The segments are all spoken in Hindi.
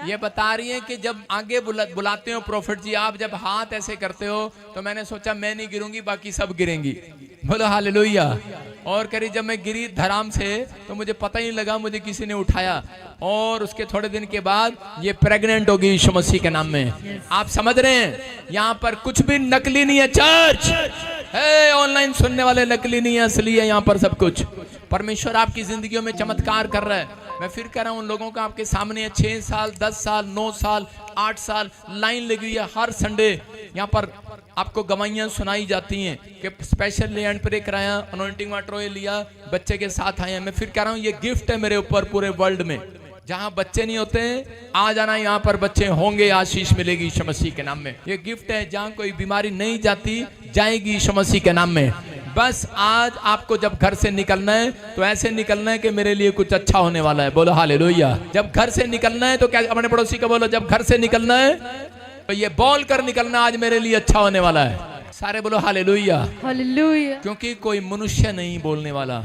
ये बता रही है कि जब आगे बुलाते हो प्रोफेट जी, आप जब हाथ ऐसे करते हो तो मैंने सोचा मैं नहीं गिरूंगी, बाकी सब गिरेंगी। बोलो हालेलुया। और करी जब मैं गिरी धराम से तो मुझे पता ही नहीं लगा, मुझे किसी ने उठाया और उसके थोड़े दिन के बाद ये प्रेग्नेंट होगी यीशु मसीह के नाम में। आप समझ रहे हैं, यहाँ पर कुछ भी नकली नहीं है। चर्च है, ऑनलाइन सुनने वाले नकली नहीं है, असली है यहाँ पर सब कुछ। परमेश्वर आपकी जिंदगियों में चमत्कार कर रहा है। मैं फिर कह रहा हूं, उन लोगों का आपके सामने है 6 साल 10 साल 9 साल 8 साल लाइन लगी हुई है। हर संडे यहाँ पर आपको गवाहियां सुनाई जाती हैं कि स्पेशल लैंड प्रे कराया, अनॉइंटिंग वाटर ऑयल लिया, बच्चे के साथ आए हैं। मैं फिर कह रहा हूं, ये गिफ्ट है मेरे ऊपर पूरे वर्ल्ड में। जहां बच्चे नहीं होते आ जाना, यहाँ पर बच्चे होंगे, आशीष मिलेगी यीशु मसीह के नाम में। ये गिफ्ट है। जहां कोई बीमारी नहीं जाती जाएगी यीशु मसीह के नाम में। बस आज आपको जब घर से निकलना है तो ऐसे निकलना है कि मेरे लिए कुछ अच्छा होने वाला है। बोलो हालेलुया। जब घर से निकलना है तो क्या, अपने पड़ोसी को बोलो, जब घर से निकलना है तो ये बोल कर निकलना, आज मेरे लिए अच्छा होने वाला है। सारे बोलो हालेलुया। हालेलुया। क्योंकि कोई मनुष्य नहीं बोलने वाला,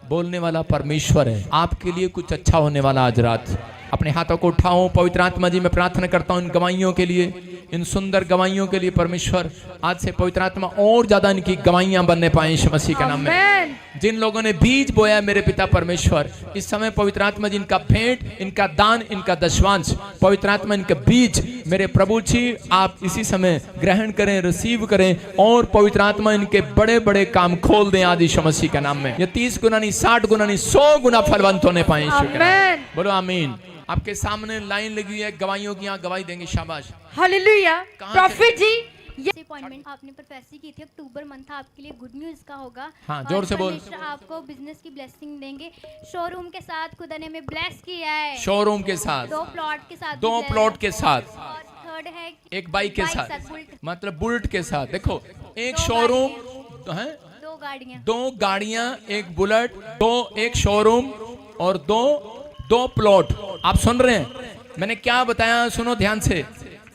बोलने वाला परमेश्वर है। आपके लिए कुछ अच्छा होने वाला आज रात। अपने हाथों को उठाओ। पवित्र आत्मा जी, मैं प्रार्थना करता हूँ इन गवाहियों के लिए, इन सुंदर गवाहियों के लिए। परमेश्वर आज से पवित्र आत्मा और ज्यादा इनकी गवाहियां बनने पाए यीशु मसीह के नाम में। जिन लोगों ने बीज बोया मेरे पिता परमेश्वर, इस समय पवित्र आत्मा जी इनका भेंट, इनका दान, इनका दशवांश, पवित्र आत्मा इनके बीज मेरे प्रभु जी आप इसी समय ग्रहण करें, रिसीव करें और पवित्र आत्मा इनके बड़े बड़े काम खोल दें आज यीशु मसीह के नाम में। ये 30 गुना नहीं, 60 गुना नहीं, 100 गुना फलवंत होने पाए यीशु के नाम में। बोलो आमीन। आपके सामने लाइन लगी है गवाहियों की, यहाँ गवाही देंगे। शाबाश। हालेलुया। प्रॉफिट जी, ये अपॉइंटमेंट आपने प्रोफेसी की थी, अक्टूबर मंथ था, आपके लिए गुड न्यूज का होगा। हाँ, जोर से बोल। परमेश्वर आपको बिजनेस की ब्लेसिंग देंगे। शोरूम के साथ खुदा ने हमें ब्लेस किया है। शोरूम के साथ, 2 प्लॉट के साथ, 2 प्लॉट के साथ, और थर्ड है एक बाइक के साथ, बुलेट, मतलब बुलेट के साथ। देखो, एक शोरूम है, 2 गाड़ियाँ, 2 गाड़ियां, एक बुलेट, 2 एक शोरूम और 2 प्लॉट। आप सुन रहे हैं मैंने क्या बताया? सुनो ध्यान से।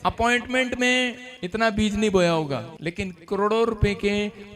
अपॉइंटमेंट में इतना बीज नहीं बोया होगा, लेकिन करोड़ों रुपए के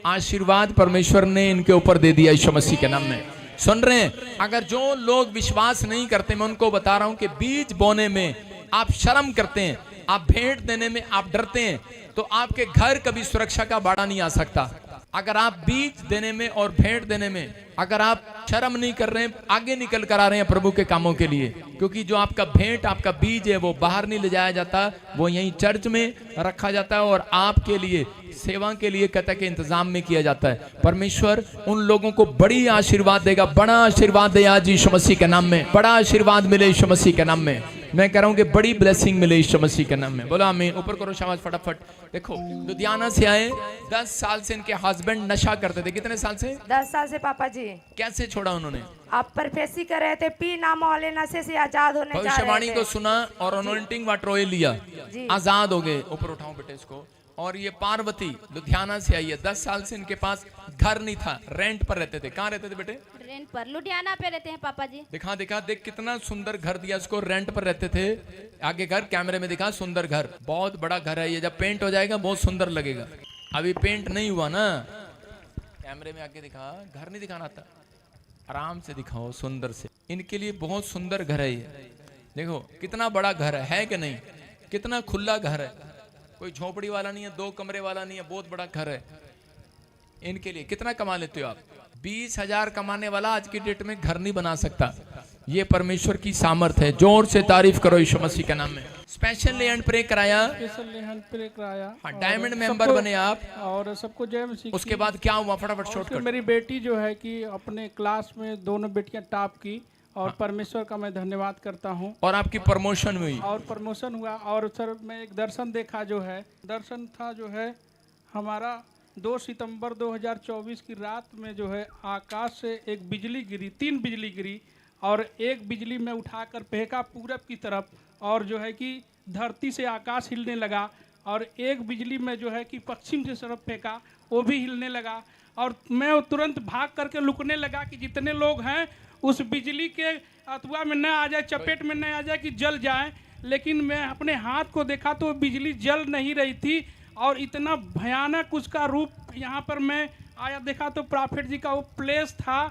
आशीर्वाद परमेश्वर ने इनके ऊपर दे दिया यीशु मसीह के नाम में। सुन रहे हैं? अगर जो लोग विश्वास नहीं करते, मैं उनको बता रहा हूं कि बीज बोने में आप शर्म करते हैं, आप भेंट देने में आप डरते हैं, तो आपके घर कभी सुरक्षा का बाड़ा नहीं आ सकता। अगर आप बीज देने में और भेंट देने में अगर आप शर्म नहीं कर रहे हैं, आगे निकल कर आ रहे हैं प्रभु के कामों के लिए, क्योंकि जो आपका भेंट, आपका बीज है, वो बाहर नहीं ले जाया जाता, वो यहीं चर्च में रखा जाता है और आपके लिए सेवा के लिए कहता के इंतजाम में किया जाता है। परमेश्वर उन लोगों को बड़ी आशीर्वाद देगा, बड़ा आशीर्वाद दे आज यीशु मसीह के नाम में। बड़ा आशीर्वाद मिले यीशु मसीह के नाम में। मैं कह रहा हूं कि बड़ी ब्लेसिंग मिले यीशु मसीह के नाम में। बोला आमीन। ऊपर करो शाबाश फटाफट। देखो, लुधियाना से आए, 10 साल से इनके हस्बैंड नशा करते थे। कितने साल से? 10 साल से पापा जी। कैसे छोड़ा उन्होंने? आप प्रोफेसी कर रहे थे, पी नाम वाले नशे से आजाद होने जा रहे थे। भविष्यवाणी को सुना और अनॉइंटिंग वाटर ऑयल लिया, आजाद हो गए। ऊपर उठाओ बेटे इसको। और ये पार्वती लुधियाना से आई है। 10 साल से इनके पास घर नहीं था, रेंट पर रहते थे। कहाँ रहते थे बेटे? रेंट पर, लुधियाना पे रहते हैं पापा जी। दिखा दिखा, देख कितना सुंदर घर दिया इसको। रेंट पर रहते थे। आगे घर कैमरे में दिखा, सुंदर घर, बहुत बड़ा घर है ये। जब पेंट हो जाएगा बहुत सुंदर लगेगा। अभी पेंट नहीं हुआ ना। कैमरे में आगे दिखा, घर नहीं दिखाना था, आराम से दिखाओ सुंदर से। इनके लिए बहुत सुंदर घर है ये। देखो कितना बड़ा घर है कि नहीं? कितना खुला घर है, कोई झोपड़ी वाला नहीं है, 2 कमरे वाला नहीं है, बहुत बड़ा घर है इनके लिए। कितना कमा लेते हो आप? 20,000 कमाने वाला आज की डेट में घर नहीं बना सकता। ये परमेश्वर की सामर्थ है। जोर से तारीफ करो यीशु मसीह के नाम में। स्पेशल लैंड प्रे कराया, हाँ, डायमंड मेंबर बने आप और सबको जय मसीह। उसके बाद क्या हुआ? फटाफट शॉर्टकट। मेरी बेटी जो है कि अपने क्लास में दोनों बेटियां टॉप की और परमेश्वर का मैं धन्यवाद करता हूं। और आपकी प्रमोशन हुई? और प्रमोशन हुआ। और सर मैं एक दर्शन देखा, जो है दर्शन था जो है हमारा 2 सितंबर 2024 की रात में जो है आकाश से एक बिजली गिरी, 3 बिजली गिरी और एक बिजली में उठाकर फेंका पूरब की तरफ और जो है कि धरती से आकाश हिलने लगा। और एक बिजली में जो है कि पश्चिम से तरफ फेंका, वो भी हिलने लगा। और मैं तुरंत भाग करके लुकने लगा कि जितने लोग हैं उस बिजली के अथवा में न आ जाए, चपेट में न आ जाए कि जल जाए। लेकिन मैं अपने हाथ को देखा तो बिजली जल नहीं रही थी और इतना भयानक उसका रूप यहाँ पर मैं आया देखा तो प्रॉफिट जी का वो प्लेस था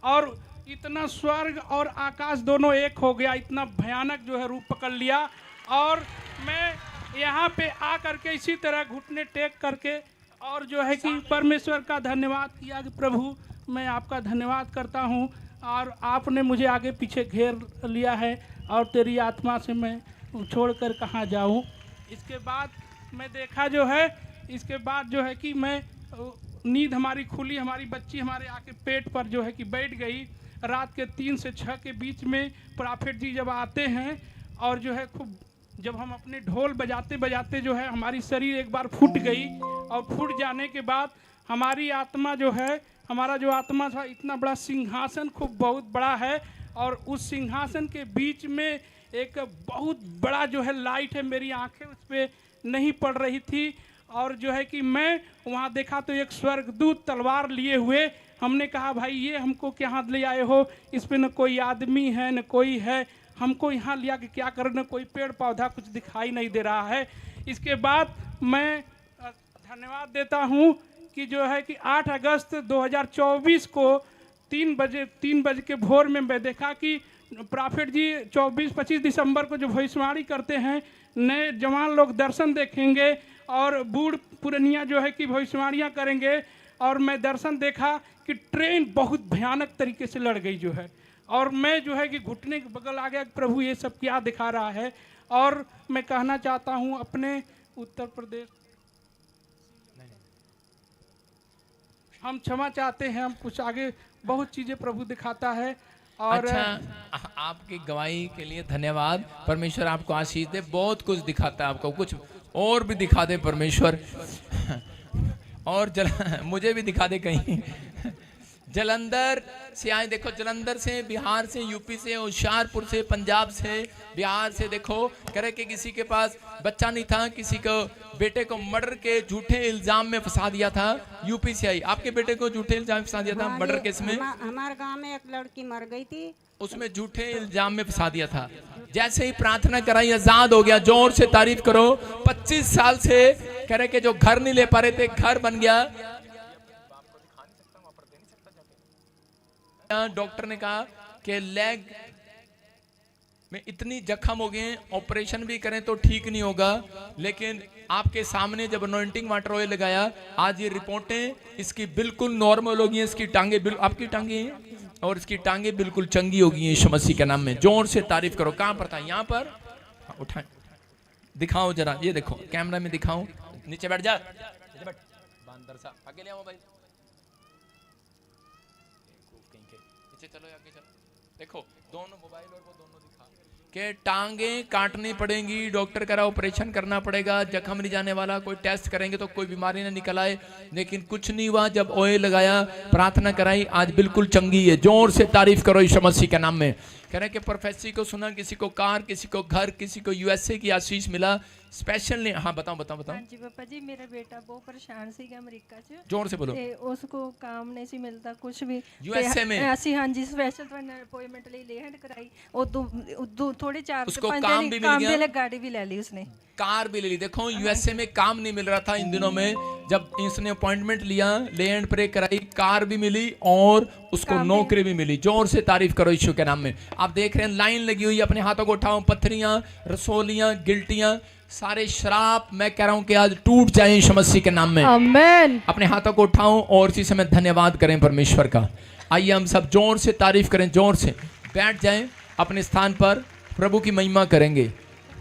और इतना स्वर्ग और आकाश दोनों एक हो गया। इतना भयानक जो है रूप पकड़ लिया और मैं यहाँ पे आ करके इसी तरह घुटने टेक करके और जो है कि परमेश्वर का धन्यवाद किया कि प्रभु मैं आपका धन्यवाद करता हूँ और आपने मुझे आगे पीछे घेर लिया है और तेरी आत्मा से मैं छोड़कर कहाँ जाऊँ। इसके बाद मैं देखा जो है, इसके बाद जो है कि मैं नींद हमारी खुली, हमारी बच्ची हमारे आके पेट पर जो है कि बैठ गई। रात के 3 से 6 के बीच में प्रॉफिट जी जब आते हैं और जो है खूब जब हम अपने ढोल बजाते बजाते जो है हमारी शरीर एक बार फूट गई और फूट जाने के बाद हमारी आत्मा जो है, हमारा जो आत्मा था, इतना बड़ा सिंहासन खूब बहुत बड़ा है और उस सिंहासन के बीच में एक बहुत बड़ा जो है लाइट है। मेरी आंखें उस पर नहीं पड़ रही थी और जो है कि मैं वहाँ देखा तो एक स्वर्गदूत तलवार लिए हुए। हमने कहा भाई ये हमको क्या ले आए हो, इस पे न कोई आदमी है न कोई है, हमको यहाँ लिया कि क्या करना, कोई पेड़ पौधा कुछ दिखाई नहीं दे रहा है। इसके बाद मैं धन्यवाद देता हूँ कि जो है कि 8 अगस्त 2024 को 3 बजे के भोर में मैं देखा कि प्रॉफिट जी 24-25 दिसंबर को जो भविष्यवाणी करते हैं, नए जवान लोग दर्शन देखेंगे और बूढ़ पुरनिया जो है कि भविष्यवाणियाँ करेंगे। और मैं दर्शन देखा कि ट्रेन बहुत भयानक तरीके से लड़ गई जो है, और मैं जो है कि घुटने के बगल आ गया, प्रभु ये सब क्या दिखा रहा है। और मैं कहना चाहता हूँ अपने उत्तर प्रदेश, हम क्षमा चाहते हैं, हम कुछ आगे बहुत चीज़ें प्रभु दिखाता है। और अच्छा, आपकी गवाही के लिए धन्यवाद। परमेश्वर आपको आशीष दे। बहुत कुछ दिखाता है आपको, कुछ और भी दिखा दे परमेश्वर और मुझे भी दिखा दे कहीं। जलंधर से आए, देखो जलंधर से, बिहार से, यूपी से, होशियारपुर से, पंजाब से, बिहार से। देखो करे कि किसी के पास बच्चा नहीं था, किसी को बेटे को मर्डर के झूठे इल्जाम में फंसा दिया था। यूपी से आई, आपके बेटे को झूठे इल्जाम में फंसा दिया था मर्डर केस में। हमारे गांव में एक लड़की मर गई थी, उसमें झूठे इल्जाम में फंसा दिया था। जैसे ही प्रार्थना कराई आजाद हो गया। जोर से तारीफ करो। 25 साल से करे कि जो घर नहीं ले पा रहे थे, घर बन गया। डॉक्टर ने कहा कि लेग में इतनी जख्म हो गए, ऑपरेशन भी करें तो ठीक नहीं होगा, लेकिन आपके सामने जब अनॉइंटिंग वाटर ऑयल लगाया, आज ये रिपोर्टें इसकी बिल्कुल नॉर्मल हो गई हैं। इसकी टांगे आपकी टांगे हैं और इसकी टांगे बिल्कुल चंगी हो गई हैं यीशु मसीह के नाम में। जोर से तारीफ करो। कहाँ पर था? यहाँ पर। उठाएं, दिखाओ जरा, ये देखो कैमरा में दिखाओ। नीचे बैठ जा, बांदर सा, आगे ले आओ भाई, नीचे चलो, आगे चलो। देखो दोनों मोबाइल और वो दोनों दिखा के टांगे काटनी पड़ेंगी, डॉक्टर कह रहा ऑपरेशन करना पड़ेगा, जख्म नहीं जाने वाला, कोई टेस्ट करेंगे तो कोई बीमारी ना निकल आए, लेकिन कुछ नहीं हुआ। जब ऑयल लगाया, प्रार्थना कराई, आज बिल्कुल चंगी है। जोर से तारीफ करो यीशु मसीह के नाम में। कह रहे कि प्रोफेसी को सुना, किसी को कार, किसी को घर, किसी को यूएसए की आशीष मिला स्पेशल ने। हाँ बताओ बताओ बताओ। जी पापा जी, मेरा बेटा बहुत परेशान सी अमेरिका च, जोर से बोलो। ते उसको काम नहीं सी मिलता कुछ भी यूएसए में। ਅਸੀਂ ਹਾਂਜੀ ਸਪੈਸ਼ਲ ਤੁਹਾਡੇ ਅਪਾਇੰਟਮੈਂਟ ਲਈ ਲੇਹੰਡ ਕਰਾਈ, ਉਦੋਂ ਥੋੜੇ 4 उसको 5 काम दिन भी मिल काम गया। वाली गाड़ी भी ले ली उसने, कार भी ले ली। देखो यूएसए में काम नहीं मिल रहा था इन दिनों में, जब इसने अपॉइंटमेंट लिया, ले एंड प्रे कराई, कार भी मिली और उसको नौकरी भी मिली। जोर से तारीफ करो यीशु के नाम में। आप देख रहे हैं लाइन लगी हुई, अपने हाथों को उठाओ। पत्थरियां, रसोलियां, गिल्टियां, सारे शराब, मैं कह रहा हूं कि आज टूट जाए यीशु मसीह के नाम में। आमेन। अपने हाथों को उठाओ और इसी समय धन्यवाद करें परमेश्वर का। आइए हम सब जोर से तारीफ करें। जोर से बैठ जाएं अपने स्थान पर, प्रभु की महिमा करेंगे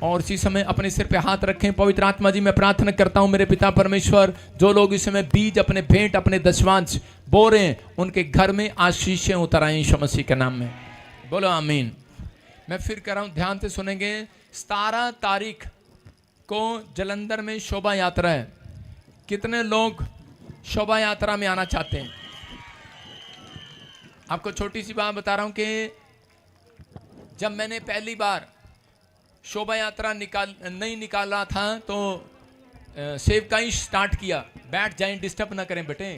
और इसी समय अपने सिर पे हाथ रखें। पवित्र आत्मा जी, मैं प्रार्थना करता हूं मेरे पिता परमेश्वर, जो लोग इस समय बीज, अपने भेंट, अपने दशवांश बो रहे हैं, उनके घर में आशीषें उतर आए यीशु मसीह के नाम में। बोलो आमीन। मैं फिर कर रहा हूं, ध्यान से सुनेंगे। 17 तारीख को जलंधर में शोभा यात्रा है। कितने लोग शोभा यात्रा में आना चाहते हैं? आपको छोटी सी बात बता रहा हूं कि जब मैंने पहली बार शोभा यात्रा नहीं निकाला था तो सेवकाई स्टार्ट किया। बैठ जाएं, डिस्टर्ब ना करें बेटे।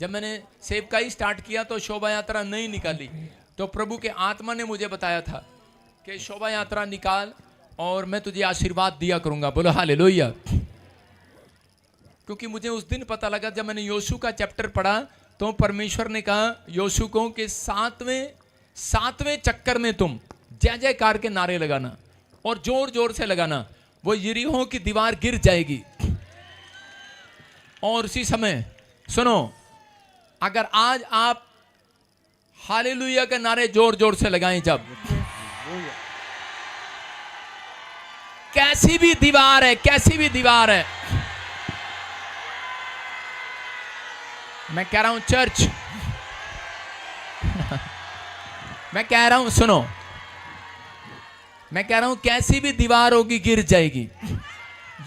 जब मैंने सेवकाई स्टार्ट किया तो शोभा यात्रा नहीं निकाली, तो प्रभु के आत्मा ने मुझे बताया था कि शोभा यात्रा निकाल और मैं तुझे आशीर्वाद दिया करूंगा। बोलो हालेलुया। क्योंकि मुझे उस दिन पता लगा जब मैंने योशू का चैप्टर पढ़ा, तो परमेश्वर ने कहा योशू को कि 7वें चक्कर में तुम जय जयकार के नारे लगाना और जोर जोर से लगाना। वो यरीहो की दीवार गिर जाएगी। और उसी समय सुनो, अगर आज आप हालेलुया के नारे जोर जोर से लगाएं, जब कैसी भी दीवार है, कैसी भी दीवार है, मैं कह रहा हूं चर्च, मैं कह रहा हूं सुनो, मैं कह रहा हूं कैसी भी दीवार होगी गिर जाएगी।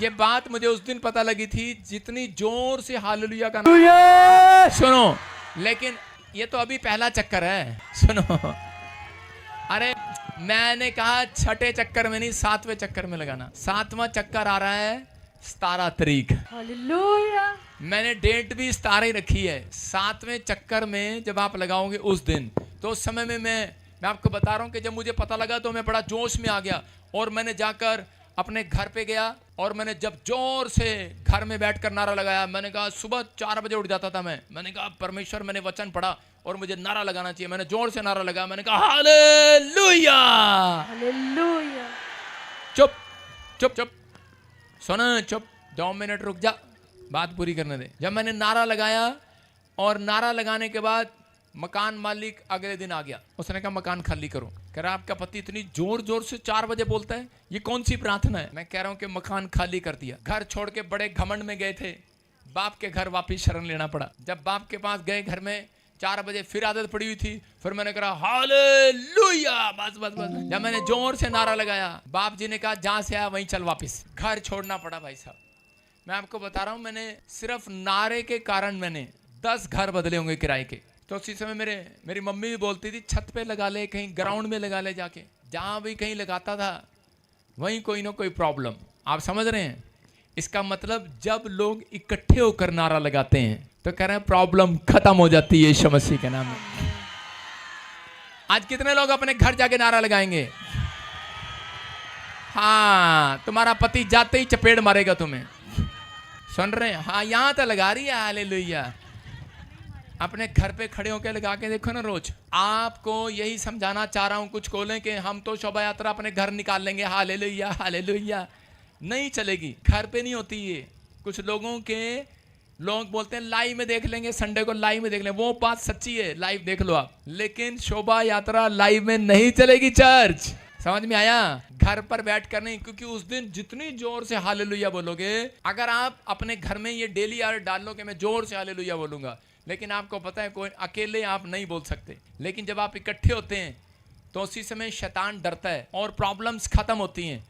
ये बात मुझे उस दिन पता लगी थी, जितनी जोर से हालेलुया का नाम सुनो। लेकिन ये तो अभी पहला चक्कर है, सुनो। अरे मैंने कहा छठे चक्कर में नहीं, 7वें चक्कर में लगाना। 7वां चक्कर आ रहा है 17 तारीख। हालेलुया। मैंने डेट भी 17 ही रखी है। 7वें चक्कर में जब आप लगाओगे उस दिन, तो उस समय में मैं आपको बता रहा हूं कि जब मुझे पता लगा तो मैं बड़ा जोश में आ गया, और मैंने जाकर अपने घर पे गया, और मैंने जब जोर से घर में बैठकर नारा लगाया। मैंने कहा सुबह 4 बजे उठ जाता था मैंने कहा परमेश्वर, मैंने वचन पढ़ा और मुझे नारा लगाना चाहिए। मैंने जोर से नारा लगाया, मैंने कहा हालेलुया। हालेलुया। चुप चुप चुप, सुना, चुप, 2 मिनट रुक जा, बात पूरी करने दे। जब मैंने नारा लगाया, और नारा लगाने के बाद मकान मालिक अगले दिन आ गया, उसने कहा मकान खाली करो। कह रहा आपका पति इतनी जोर जोर से 4 बजे बोलता है, ये कौन सी प्रार्थना है? मैं कह रहा हूं कि मकान खाली कर दिया। घर छोड़ के बड़े घमंड में गए थे, बाप के घर वापिस शरण लेना पड़ा। जब बाप के पास गए, घर में 4 बजे फिर आदत पड़ी हुई थी, फिर मैंने कहा हालेलुया, बस बस बस। जब मैंने जोर से नारा लगाया, बाप जी ने कहा जहां से आया वहीं चल वापिस। घर छोड़ना पड़ा भाई साहब। मैं आपको बता रहा हूं, मैंने सिर्फ नारे के कारण मैंने 10 घर बदले होंगे किराए के। तो उसी समय मेरी मम्मी भी बोलती थी छत पे लगा ले, कहीं ग्राउंड में लगा ले, जाके जहां भी कहीं लगाता था वहीं कोई ना कोई प्रॉब्लम। आप समझ रहे हैं? इसका मतलब जब लोग इकट्ठे होकर नारा लगाते हैं तो कह रहे हैं प्रॉब्लम खत्म हो जाती है यीशु मसीह के नाम में। आज कितने लोग अपने घर जाके नारा लगाएंगे? हाँ, तुम्हारा पति जाते ही चपेट मारेगा तुम्हें। सुन रहे हैं? हाँ, यहां तो लगा रही है हालेलुया। अपने घर पे खड़े होकर लगा के देखो ना रोज। आपको यही समझाना चाह रहा हूं, कुछ बोलें कि हम तो शोभा यात्रा अपने घर निकाल लेंगे, हालेलुया हालेलुया। नहीं चलेगी, घर पे नहीं होती ये। कुछ लोग बोलते हैं लाइव में देख लेंगे, संडे को लाइव में देख लेंगे। वो बात सच्ची है, लाइव देख लो आप, लेकिन शोभा यात्रा लाइव में नहीं चलेगी। चर्च, समझ में आया? घर पर बैठ कर नहीं, क्योंकि उस दिन जितनी जोर से हालेलुया बोलोगे, अगर आप अपने घर में ये डेली आदत डाल लो कि मैं जोर से हालेलुया बोलूंगा, लेकिन आपको पता है कोई अकेले आप नहीं बोल सकते। लेकिन जब आप इकट्ठे होते हैं तो उसी समय शैतान डरता है और प्रॉब्लम्स खत्म होती हैं।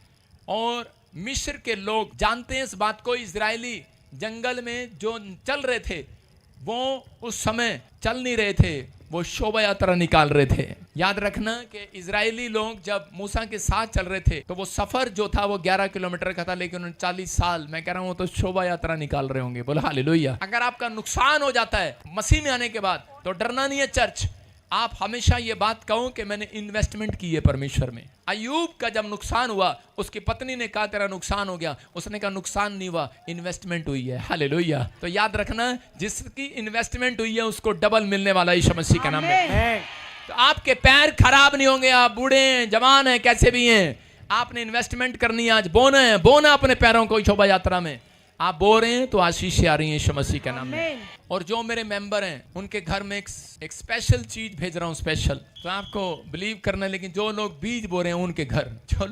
और मिस्र के लोग जानते हैं इस बात को। इजरायली जंगल में जो चल रहे थे वो उस समय चल नहीं रहे थे, वो शोभा यात्रा निकाल रहे थे। याद रखना कि इजरायली लोग जब मूसा के साथ चल रहे थे तो वो सफर जो था वो 11 किलोमीटर का था, लेकिन उन्होंने 40 साल, मैं कह रहा हूं, वो तो शोभा यात्रा निकाल रहे होंगे। बोलो हालेलुया। अगर आपका नुकसान हो जाता है मसीह में आने के बाद तो डरना नहीं है। चर्च, आप हमेशा ये बात कहो कि मैंने इन्वेस्टमेंट की है परमेश्वर में। अय्यूब का जब नुकसान हुआ, उसकी पत्नी ने कहा तेरा नुकसान हो गया, उसने कहा नुकसान नहीं हुआ, इन्वेस्टमेंट हुई है। हालेलुया। तो याद रखना, जिसकी इन्वेस्टमेंट हुई है उसको डबल मिलने वाला यीशु मसीह के नाम में। तो आपके पैर खराब नहीं होंगे। आप बूढ़े हैं, जवान हैं, कैसे भी हैं, आपने इन्वेस्टमेंट करनी है। आज बोना अपने पैरों को शोभा यात्रा में। आप बो रहे हैं तो आशीष आ रही है यीशु मसीह के नाम में। और जो मेरे मेंबर हैं उनके घर में एक स्पेशल चीज भेज रहा हूं, स्पेशल। तो आपको बिलीव करना है, लेकिन जो लोग बीज बो रहे हैं उनके घर, जो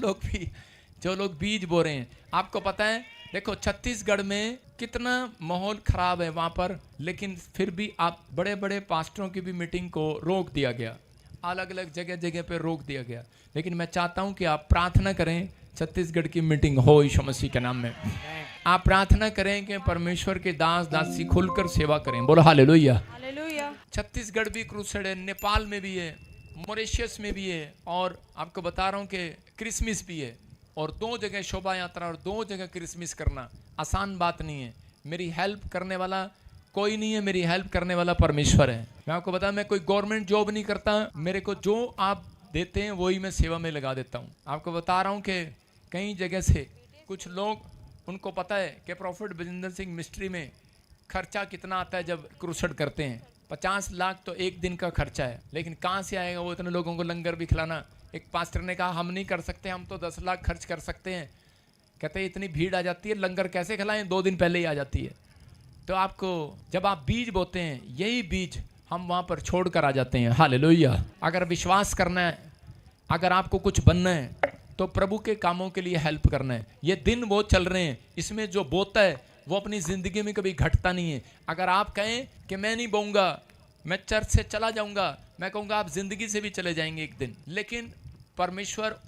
लोग बीज बो रहे हैं, आपको पता है, देखो छत्तीसगढ़ में कितना माहौल खराब है वहां पर, लेकिन फिर भी आप बड़े बड़े पास्टरों की भी मीटिंग को रोक दिया गया, अलग अलग जगह पे रोक दिया गया। लेकिन मैं चाहता हूं कि आप प्रार्थना करें, छत्तीसगढ़ की मीटिंग हो यीशु मसीह के नाम में। आप प्रार्थना करें कि परमेश्वर के दास दासी खुलकर सेवा करें। बोलो हालेलुया। हालेलुया। छत्तीसगढ़ भी क्रूसेड है, नेपाल में भी है, मॉरिशस में भी है, और आपको बता रहा हूं कि क्रिसमस भी है। और 2 जगह शोभा यात्रा और 2 जगह क्रिसमस करना आसान बात नहीं है। मेरी हेल्प करने वाला कोई नहीं है, मेरी हेल्प करने वाला परमेश्वर है। मैं आपको बता, मैं कोई गवर्नमेंट जॉब नहीं करता, मेरे को जो आप देते हैं वही मैं सेवा में लगा देता हूँ। आपको बता रहा हूँ कि कई जगह से कुछ लोग, उनको पता है कि प्रॉफिट बजिंदर सिंह मिस्ट्री में खर्चा कितना आता है जब क्रूसेड करते हैं। 50 लाख तो एक दिन का खर्चा है, लेकिन कहाँ से आएगा वो इतने लोगों को लंगर भी खिलाना। एक पास्टर ने कहा हम नहीं कर सकते, हम तो 10 लाख खर्च कर सकते हैं। कहते हैं इतनी भीड़ आ जाती है, लंगर कैसे खिलाएं, 2 दिन पहले ही आ जाती है। तो आपको जब आप बीज बोते हैं, यही बीज हम वहां पर छोड़ कर आ जाते हैं। हालेलुया। अगर विश्वास करना है, अगर आपको कुछ बनना है, तो प्रभु के कामों के लिए हेल्प करना है। ये दिन वो चल रहे हैं, इसमें जो बोता है वो अपनी जिंदगी में कभी घटता नहीं है। अगर आप कहें कि मैं नहीं बोऊंगा, मैं चर्च से चला जाऊंगा, मैं कहूंगा आप जिंदगी से भी चले जाएंगे एक दिन। लेकिन परमेश्वर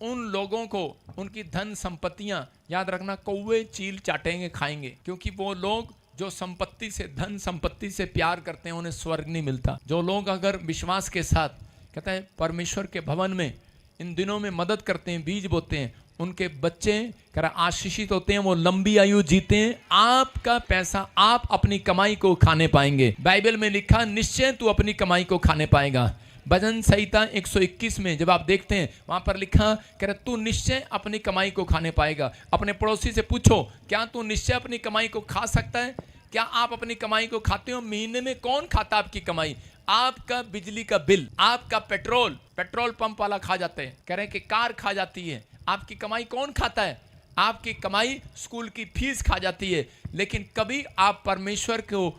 उन लोगों को उनकी धन संपत्तियां, याद रखना, कौवे चील चाटेंगे, खाएंगे, क्योंकि वो लोग जो संपत्ति से, धन संपत्ति से प्यार करते हैं, उन्हें स्वर्ग नहीं मिलता। जो लोग अगर विश्वास के साथ, कहता है, परमेश्वर के भवन में इन दिनों में मदद करते हैं, बीज बोते हैं, उनके बच्चे कह रहा आशीषित होते हैं, वो लंबी आयु जीते हैं। आपका पैसा आप अपनी कमाई को खाने पाएंगे। बाइबल में लिखा, निश्चय तू अपनी कमाई को खाने पाएगा। भजन संहिता 121 में जब आप देखते हैं, वहां पर लिखा, कह रहा तू निश्चय अपनी कमाई को खाने पाएगा। अपने पड़ोसी से पूछो, क्या तू निश्चय अपनी कमाई को खा सकता है? क्या आप अपनी कमाई को खाते हो? महीने में कौन खाता आपकी कमाई? आपका बिजली का बिल, आपका पेट्रोल पंप वाला खा जाते हैं, कह रहे हैं कि कार खा जाती है। आपकी कमाई कौन खाता है? आपकी कमाई स्कूल की फीस खा जाती है। लेकिन कभी आप परमेश्वर को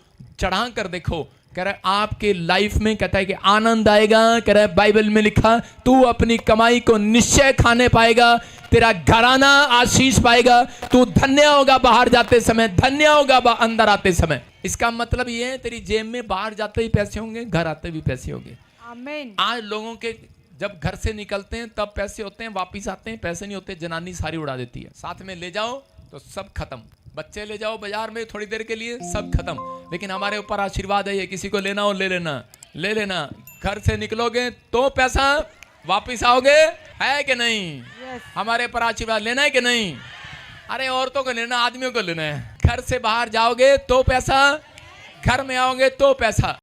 चढ़ा कर देखो, कह रहा है आपके लाइफ में, कहता है कि आनंद आएगा। कह रहा है बाइबल में लिखा, तू अपनी कमाई को निश्चय खाने पाएगा, तेरा घराना आशीष पाएगा, तू धन्य होगा बाहर जाते समय, धन्य होगा अंदर आते समय। इसका मतलब ये है, तेरी जेब में बाहर जाते ही पैसे होंगे, घर आते भी पैसे होंगे। आमीन। आज लोगों के जब घर से निकलते हैं तब पैसे होते हैं, वापिस आते हैं पैसे नहीं होते, जनानी सारी उड़ा देती है। साथ में ले जाओ तो सब खत्म, बच्चे ले जाओ बाजार में थोड़ी देर के लिए, सब खत्म। लेकिन हमारे ऊपर आशीर्वाद है, ये किसी को लेना हो ले लेना। घर से निकलोगे तो पैसा, वापिस आओगे, है कि नहीं? हमारे ऊपर आशीर्वाद लेना है कि नहीं? अरे औरतों को लेना, आदमियों को लेना है। घर से बाहर जाओगे तो पैसा, घर में आओगे तो पैसा।